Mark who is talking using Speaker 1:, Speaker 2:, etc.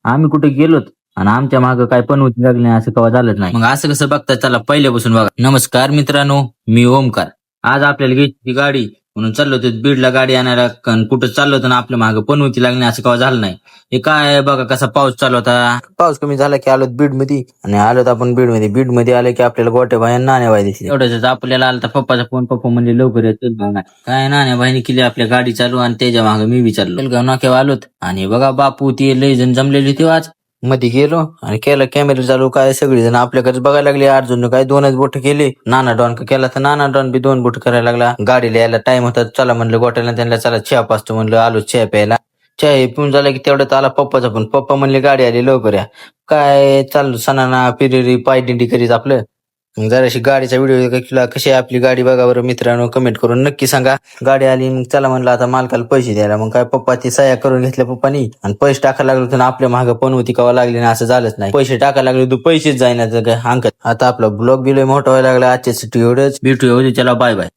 Speaker 1: आम्ही कुठे गेलोत आणि आमच्या मागं काय पण होती लागली नाही असं कवा झालंच नाही. मग असं कसं बघता चला पहिल्यापासून बघा. नमस्कार मित्रांनो, मी ओमकार. आज आपल्याला घ्यायची गाडी म्हणून चाललो होतो बीडला गाडी आणायला. कुठं चाललो होतो ना आपल्या मागं पण होती लागली नाही असं कवा झालं नाही. हे काय बघा कसा पाऊस चालू होता. पाऊस कमी झाला की आलो बीड मध्ये आणि आलोत आपण बीड मध्ये आले की आपल्याला गोट्या बाई नाण्या बाई दिसली. एवढ्याच आपल्याला आला पप्पाचा फोन. पप्पा म्हणजे लवकर येतो काय नाण्या बाईने केली आपल्या गाडी चालू आणि त्याच्या मागे मी विचारलो बेलगाव नाक्यावर आलोत आणि बघा बापू ती लय जण जमलेली होती. आज मध्ये गेलो आणि केलं कॅमेरा चालू. काय सगळी जण आपल्याकडे बघायला लागली. अर्जुन काय 2च बोट केली. नाना डॉन केला तर नाना डॉन बी 2 बोट करायला लागला. गाडीला यायला टाइम होता. चला म्हणलं गोट्याला त्यांना चला चहा पाचतो म्हणलं. आलो चहा प्यायला. चहा पिऊन झाला की तेवढ्यात आला पप्पाचा पण. पप्पा म्हणले गाडी आली लवकर या. काय चाललो सणाना पिरिरी पायदिंडी करीत आपलं. मग जराशी गाडीचा व्हिडिओ कशी आहे आपली गाडी बघा बरं मित्रांनो. कमेंट करून नक्की सांगा. गाडी आली मग चला म्हणलं आता मालकाला पैसे द्यायला. मग काय पप्पा ती सह्या करून घेतल्या पप्पानी आणि पैसे टाकायला लागलो तर आपल्या मागं पण होती कवा लागली ना असं झालंच नाही. पैसे टाकायला लागले तू पैसेच जाईना अंकत. आता आपला ब्लॉग बी लय मोठा व्हायला लागला. आजच्यासाठी एवढंच. भेटूया उद्या. चला बाय बाय.